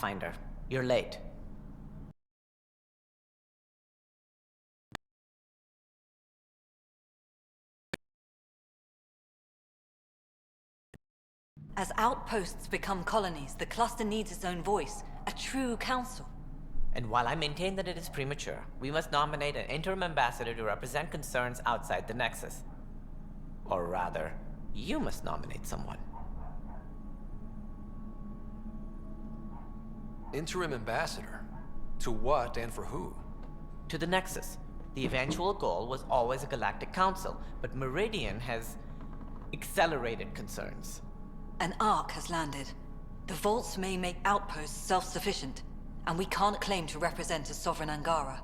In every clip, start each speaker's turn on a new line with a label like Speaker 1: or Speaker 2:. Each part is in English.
Speaker 1: Pathfinder, you're late.
Speaker 2: As outposts become colonies, the cluster needs its own voice, a true council.
Speaker 1: And while I maintain that it is premature, we must nominate an interim ambassador to represent concerns outside the Nexus. Or rather, you must nominate someone.
Speaker 3: Interim ambassador? To what and for who?
Speaker 1: To the Nexus. The eventual goal was always a galactic council, but Meridian has accelerated concerns.
Speaker 2: An ark has landed. The vaults may make outposts self-sufficient, and we can't claim to represent a sovereign Angara.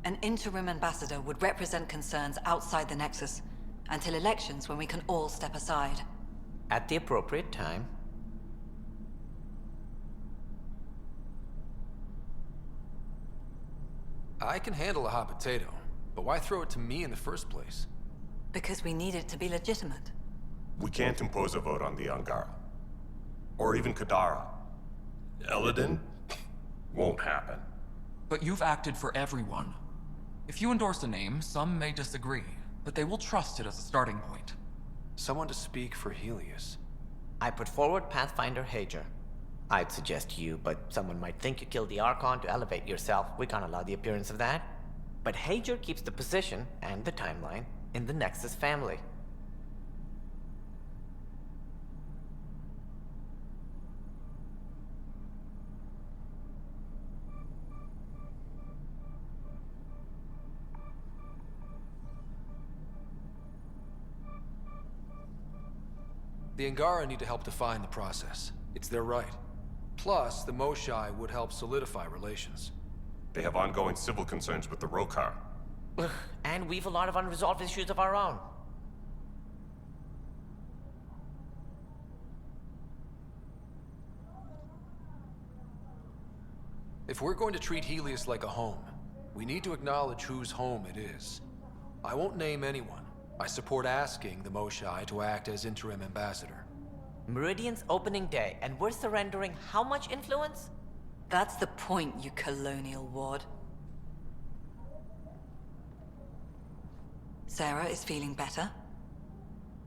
Speaker 2: An interim ambassador would represent concerns outside the Nexus, until elections when we can all step aside.
Speaker 1: At the appropriate time.
Speaker 3: I can handle a hot potato, but why throw it to me in the first place?
Speaker 2: Because we need it to be legitimate.
Speaker 4: We can't impose a vote on the Angara. Or even Kadara. Eladin? Won't happen.
Speaker 5: But you've acted for everyone. If you endorse a name, some may disagree, but they will trust it as a starting point.
Speaker 3: Someone to speak for Helios.
Speaker 1: I put forward Pathfinder Hager. I'd suggest you, but someone might think you killed the Archon to elevate yourself. We can't allow the appearance of that. But Hager keeps the position and the timeline in the Nexus family.
Speaker 3: The Angara need to help define the process. It's their right. Plus, the Moshai would help solidify relations.
Speaker 4: They have ongoing civil concerns with the Rokar.
Speaker 1: Ugh, and we've a lot of unresolved issues of our own.
Speaker 3: If we're going to treat Helios like a home, we need to acknowledge whose home it is. I won't name anyone. I support asking the Moshai to act as interim ambassador.
Speaker 1: Meridian's opening day, and we're surrendering how much influence?
Speaker 2: That's the point, you colonial ward. Sarah is feeling better?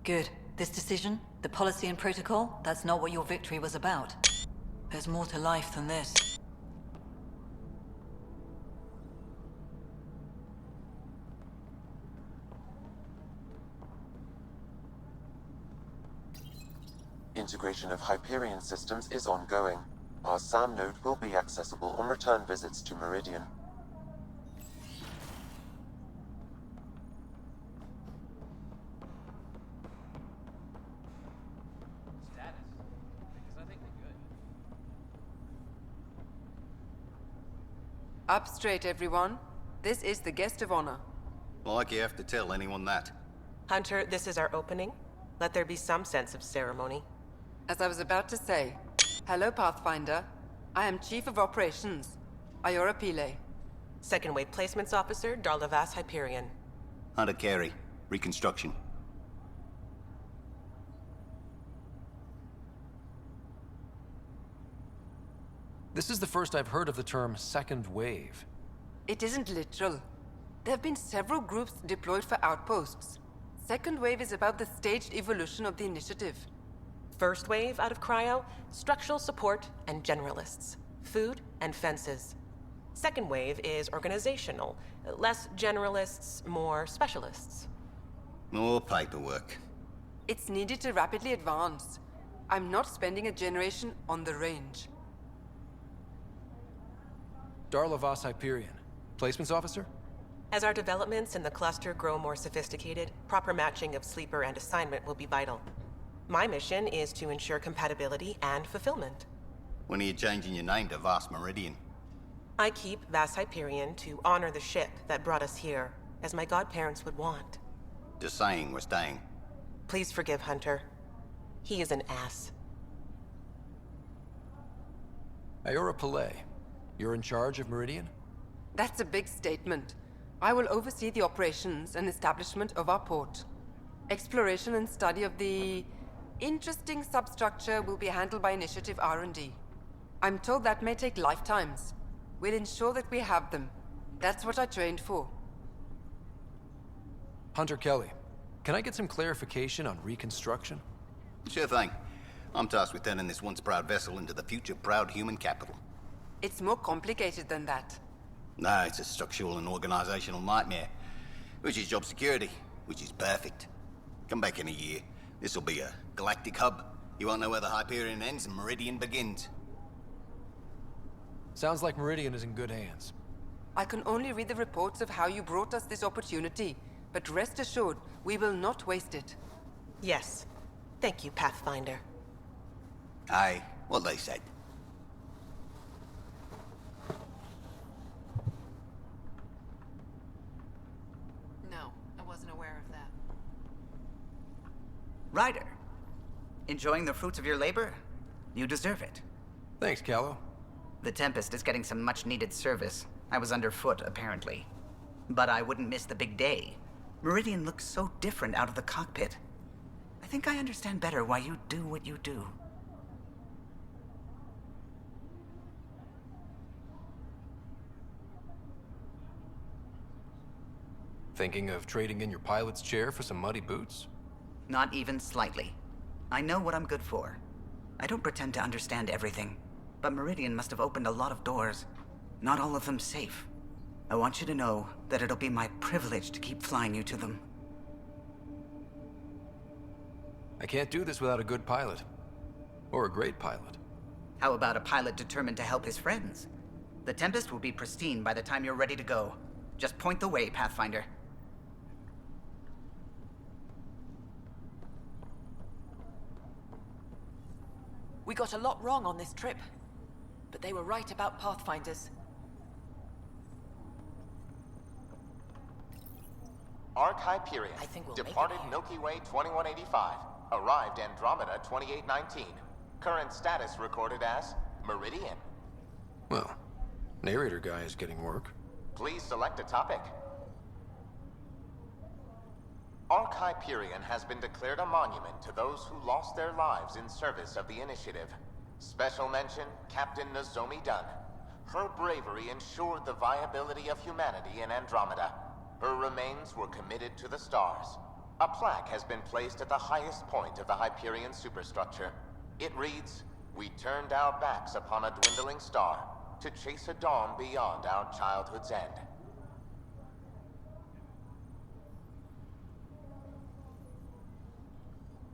Speaker 2: Good. This decision, the policy and protocol, that's not what your victory was about. There's more to life than this.
Speaker 6: Integration of Hyperion systems is ongoing. Our SAM node will be accessible on return visits to Meridian.
Speaker 7: Up straight, everyone. This is the guest of honor.
Speaker 8: Like you have to tell anyone that.
Speaker 9: Hunter, this is our opening. Let there be some sense of ceremony.
Speaker 7: As I was about to say, hello, Pathfinder. I am Chief of Operations, Iora Pile.
Speaker 9: Second Wave Placements Officer, Darlavas Hyperion.
Speaker 8: Hunter Carey, Reconstruction.
Speaker 3: This is the first I've heard of the term second wave.
Speaker 7: It isn't literal. There have been several groups deployed for outposts. Second wave is about the staged evolution of the initiative.
Speaker 9: First wave out of cryo, structural support and generalists. Food and fences. Second wave is organizational. Less generalists, more specialists.
Speaker 8: More paperwork.
Speaker 7: It's needed to rapidly advance. I'm not spending a generation on the range.
Speaker 3: Darlavas Hyperion. Placements officer?
Speaker 9: As our developments in the cluster grow more sophisticated, proper matching of sleeper and assignment will be vital. My mission is to ensure compatibility and fulfillment.
Speaker 8: When are you changing your name to Vast Meridian?
Speaker 9: I keep Vas Hyperion to honor the ship that brought us here, as my godparents would want.
Speaker 8: Just saying we're staying.
Speaker 9: Please forgive Hunter. He is an ass.
Speaker 3: Iora Pile. You're in charge of Meridian?
Speaker 7: That's a big statement. I will oversee the operations and establishment of our port. Exploration and study of the interesting substructure will be handled by Initiative R&D. I'm told that may take lifetimes. We'll ensure that we have them. That's what I trained for.
Speaker 3: Hunter Kelly, can I get some clarification on reconstruction?
Speaker 8: Sure thing. I'm tasked with turning this once proud vessel into the future proud human capital.
Speaker 7: It's more complicated than that.
Speaker 8: No, it's a structural and organizational nightmare. Which is job security, which is perfect. Come back in a year. This'll be a galactic hub. You won't know where the Hyperion ends and Meridian begins.
Speaker 3: Sounds like Meridian is in good hands.
Speaker 7: I can only read the reports of how you brought us this opportunity, but rest assured, we will not waste it.
Speaker 9: Yes. Thank you, Pathfinder.
Speaker 8: Aye, what they said.
Speaker 7: No, I wasn't aware of that.
Speaker 10: Ryder, enjoying the fruits of your labor? You deserve it.
Speaker 3: Thanks, Callow.
Speaker 10: The Tempest is getting some much-needed service. I was underfoot, apparently. But I wouldn't miss the big day. Meridian looks so different out of the cockpit. I think I understand better why you do what you do.
Speaker 3: Thinking of trading in your pilot's chair for some muddy boots?
Speaker 10: Not even slightly. I know what I'm good for. I don't pretend to understand everything, but Meridian must have opened a lot of doors. Not all of them safe. I want you to know that it'll be my privilege to keep flying you to them.
Speaker 3: I can't do this without a good pilot. Or a great pilot.
Speaker 10: How about a pilot determined to help his friends? The Tempest will be pristine by the time you're ready to go. Just point the way, Pathfinder.
Speaker 2: We got a lot wrong on this trip, but they were right about Pathfinders.
Speaker 11: Arc Hyperion,
Speaker 2: I think we'll make it
Speaker 11: departed
Speaker 2: here.
Speaker 11: Milky Way 2185, arrived Andromeda 2819. Current status recorded as Meridian.
Speaker 3: Well, narrator guy is getting work.
Speaker 11: Please select a topic. Arc Hyperion has been declared a monument to those who lost their lives in service of the Initiative. Special mention, Captain Nozomi Dunn. Her bravery ensured the viability of humanity in Andromeda. Her remains were committed to the stars. A plaque has been placed at the highest point of the Hyperion superstructure. It reads, "We turned our backs upon a dwindling star to chase a dawn beyond our childhood's end."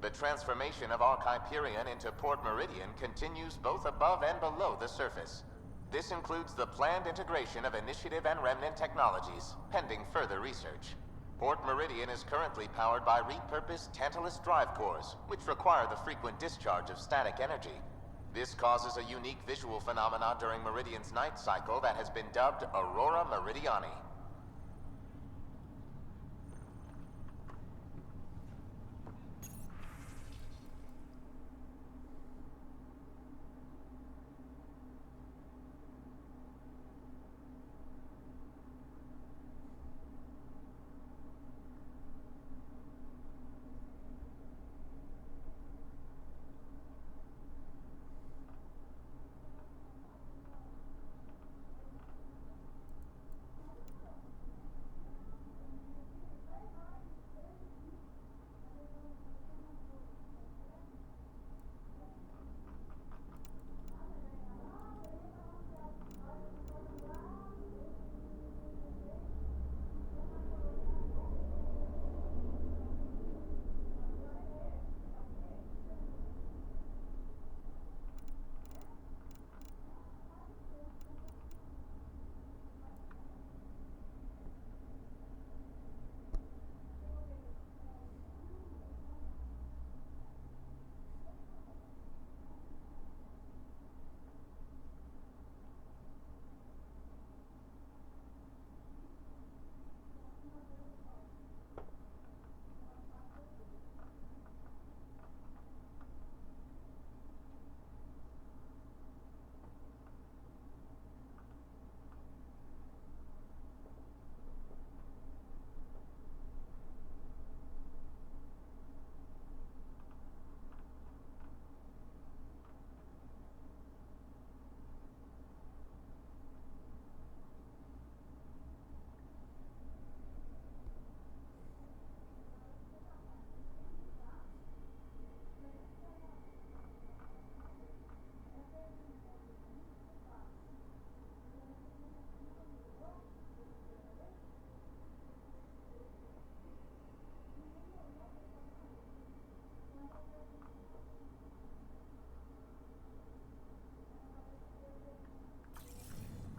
Speaker 11: The transformation of Arc Hyperion into Port Meridian continues both above and below the surface. This includes the planned integration of Initiative and Remnant technologies, pending further research. Port Meridian is currently powered by repurposed Tantalus drive cores, which require the frequent discharge of static energy. This causes a unique visual phenomenon during Meridian's night cycle that has been dubbed Aurora Meridiani.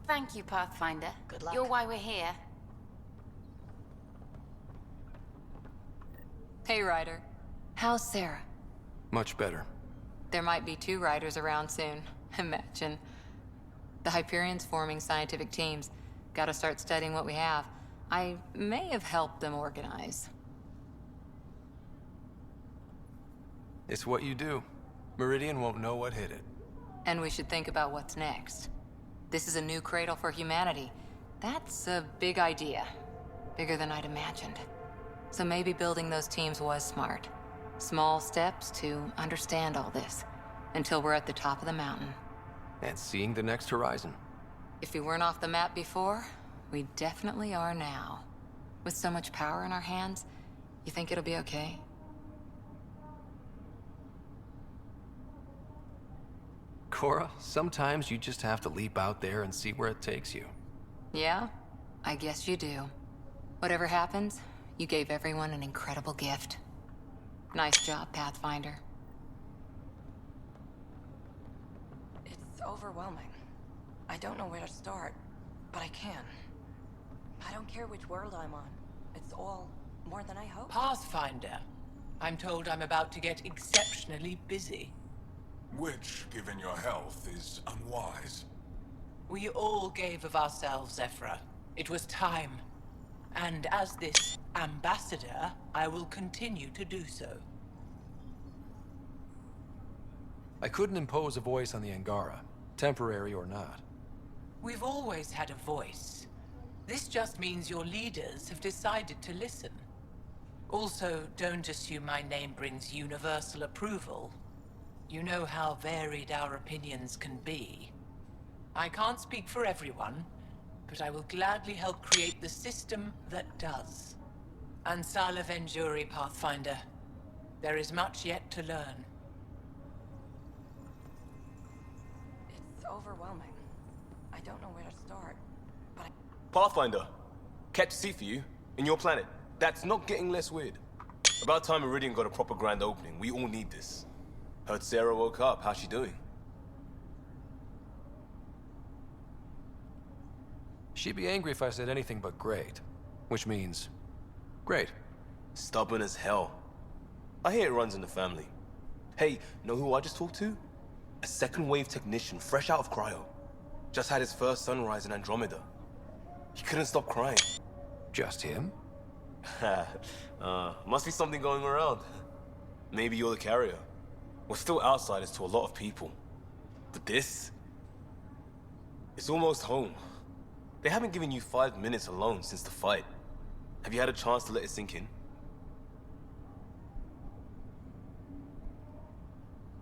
Speaker 12: Thank you, Pathfinder.
Speaker 2: Good luck.
Speaker 12: You're why we're here.
Speaker 13: Hey, Ryder. How's Sarah?
Speaker 3: Much better.
Speaker 13: There might be 2 Riders around soon. Imagine. The Hyperion's forming scientific teams. Gotta start studying what we have. I may have helped them organize.
Speaker 3: It's what you do. Meridian won't know what hit it.
Speaker 13: And we should think about what's next. This is a new cradle for humanity. That's a big idea. Bigger than I'd imagined. So maybe building those teams was smart. Small steps to understand all this, until we're at the top of the mountain.
Speaker 3: And seeing the next horizon.
Speaker 13: If we weren't off the map before, we definitely are now. With so much power in our hands, you think it'll be okay?
Speaker 3: Cora, sometimes you just have to leap out there and see where it takes you.
Speaker 13: Yeah? I guess you do. Whatever happens, you gave everyone an incredible gift. Nice job, Pathfinder.
Speaker 2: It's overwhelming. I don't know where to start, but I can. I don't care which world I'm on. It's all more than I hoped.
Speaker 14: Pathfinder. I'm told I'm about to get exceptionally busy.
Speaker 15: Which, given your health, is unwise.
Speaker 14: We all gave of ourselves, Ephra. It was time. And as this ambassador, I will continue to do so.
Speaker 3: I couldn't impose a voice on the Angara, temporary or not.
Speaker 14: We've always had a voice. This just means your leaders have decided to listen. Also, don't assume my name brings universal approval. You know how varied our opinions can be. I can't speak for everyone, but I will gladly help create the system that does. Ansala Venjuri, Pathfinder. There is much yet to learn.
Speaker 2: It's overwhelming. I don't know where to start, but I...
Speaker 16: Pathfinder, kept a seat for you, in your planet. That's not getting less weird. About time Meridian got a proper grand opening. We all need this. Heard Sarah woke up. How's she doing?
Speaker 3: She'd be angry if I said anything but great. Which means... great.
Speaker 16: Stubborn as hell. I hear it runs in the family. Hey, know who I just talked to? A second wave technician, fresh out of cryo. Just had his first sunrise in Andromeda. He couldn't stop crying.
Speaker 3: Just him?
Speaker 16: Must be something going around. Maybe you're the carrier. We're still outsiders to a lot of people. But this... it's almost home. They haven't given you 5 minutes alone since the fight. Have you had a chance to let it sink in?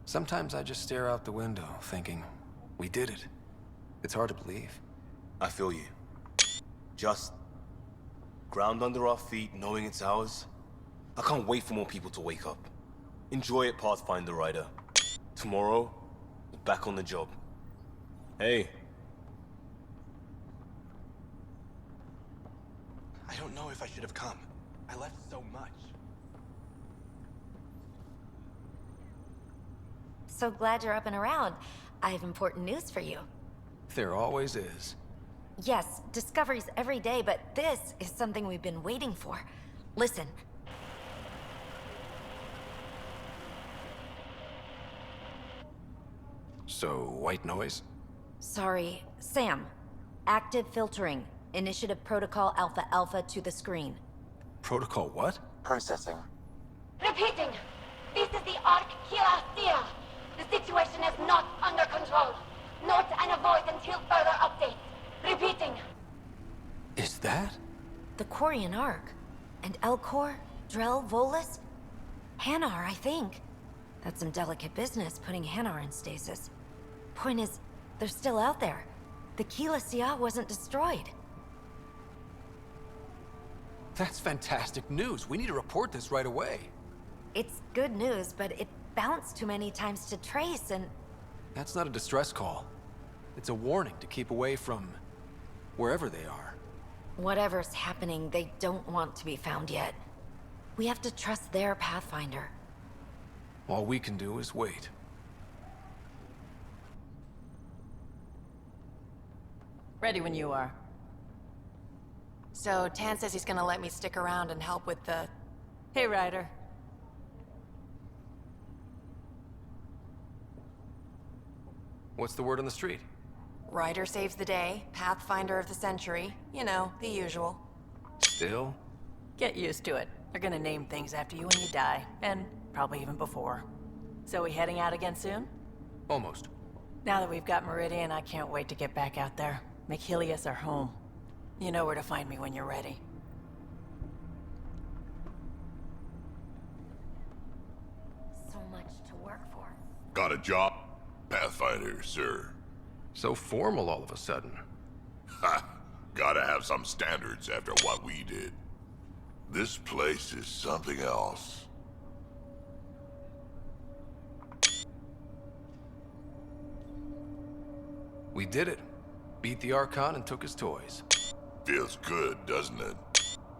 Speaker 3: Sometimes I just stare out the window, thinking, we did it. It's hard to believe.
Speaker 16: I feel you. Just... ground under our feet, knowing it's ours. I can't wait for more people to wake up. Enjoy it, Pathfinder Rider. Tomorrow, we're back on the job. Hey.
Speaker 17: I don't know if I should have come. I left so much.
Speaker 18: So glad you're up and around. I have important news for you.
Speaker 3: There always is.
Speaker 18: Yes, discoveries every day, but this is something we've been waiting for. Listen.
Speaker 3: So, white noise?
Speaker 18: Sorry, Sam. Active filtering. Initiative Protocol Alpha Alpha to the screen.
Speaker 3: Protocol what?
Speaker 6: Processing.
Speaker 19: Repeating. This is the Ark Kilastia. The situation is not under control. Note and avoid until further updates. Repeating.
Speaker 3: Is that?
Speaker 18: The Quarian Ark. And Elcor, Drell, Volus? Hanar, I think. That's some delicate business, putting Hanar in stasis. Point is, they're still out there. The Kilastia wasn't destroyed.
Speaker 3: That's fantastic news. We need to report this right away.
Speaker 18: It's good news, but it bounced too many times to trace and...
Speaker 3: That's not a distress call. It's a warning to keep away from... wherever they are.
Speaker 18: Whatever's happening, they don't want to be found yet. We have to trust their Pathfinder.
Speaker 3: All we can do is wait.
Speaker 12: Ready when you are.
Speaker 13: So, Tan says he's gonna let me stick around and help with the...
Speaker 12: Hey, Ryder.
Speaker 3: What's the word on the street?
Speaker 13: Ryder saves the day, Pathfinder of the century. You know, the usual.
Speaker 3: Still?
Speaker 12: Get used to it. They're gonna name things after you when you die, and probably even before. So we heading out again soon?
Speaker 3: Almost.
Speaker 12: Now that we've got Meridian, I can't wait to get back out there. Make Helios our home. You know where to find me when you're ready.
Speaker 18: So much to work for.
Speaker 20: Got a job, Pathfinder, sir.
Speaker 3: So formal all of a sudden.
Speaker 20: Ha! Gotta have some standards after what we did. This place is something else.
Speaker 3: We did it. Beat the Archon and took his toys.
Speaker 20: Feels good, doesn't it?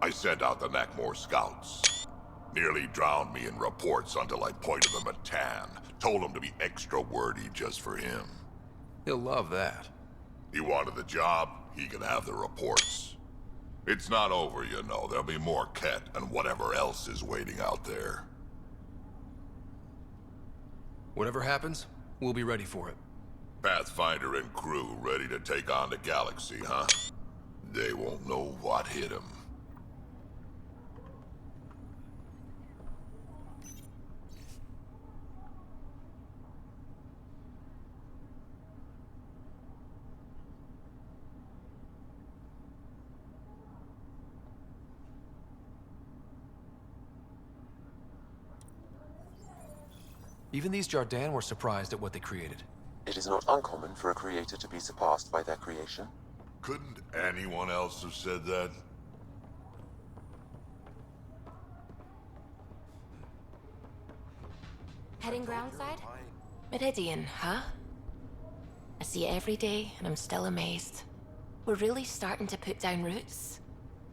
Speaker 20: I sent out the Nakmor scouts. Nearly drowned me in reports until I pointed them at Tan. Told him to be extra wordy just for him.
Speaker 3: He'll love that.
Speaker 20: He wanted the job, he can have the reports. It's not over, you know. There'll be more Ket and whatever else is waiting out there.
Speaker 3: Whatever happens, we'll be ready for it.
Speaker 20: Pathfinder and crew ready to take on the galaxy, huh? They won't know what hit them.
Speaker 3: Even these Jardin were surprised at what they created.
Speaker 6: It is not uncommon for a creator to be surpassed by their creation.
Speaker 20: Couldn't anyone else have said that?
Speaker 13: Heading groundside? Meridian, huh? I see it every day, and I'm still amazed. We're really starting to put down roots.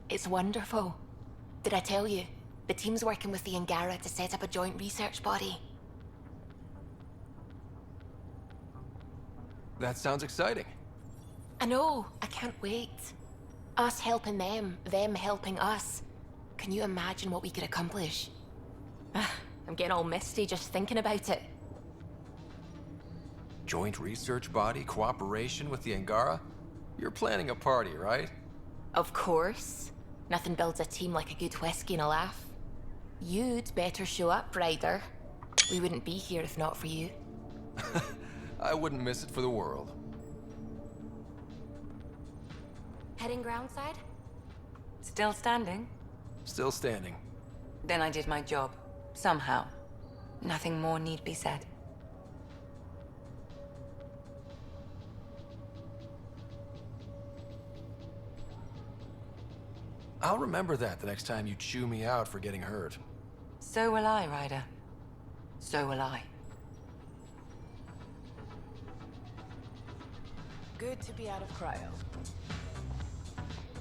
Speaker 13: It's wonderful. Did I tell you? The team's working with the Angara to set up a joint research body.
Speaker 3: That sounds exciting.
Speaker 13: I know, I can't wait. Us helping them helping us. Can you imagine what we could accomplish? I'm getting all misty just thinking about it.
Speaker 3: Joint research body, cooperation with the Angara? You're planning a party, right?
Speaker 13: Of course. Nothing builds a team like a good whiskey and a laugh. You'd better show up, Ryder. We wouldn't be here if not for you.
Speaker 3: I wouldn't miss it for the world.
Speaker 13: Heading groundside?
Speaker 2: Still standing?
Speaker 3: Still standing.
Speaker 2: Then I did my job. Somehow. Nothing more need be said.
Speaker 3: I'll remember that the next time you chew me out for getting hurt.
Speaker 2: So will I, Ryder. So will I.
Speaker 12: Good to be out of cryo.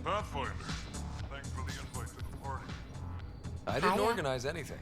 Speaker 15: Pathfinder, thanks for the invite to the party.
Speaker 3: I didn't
Speaker 13: Hiya.
Speaker 3: organize anything.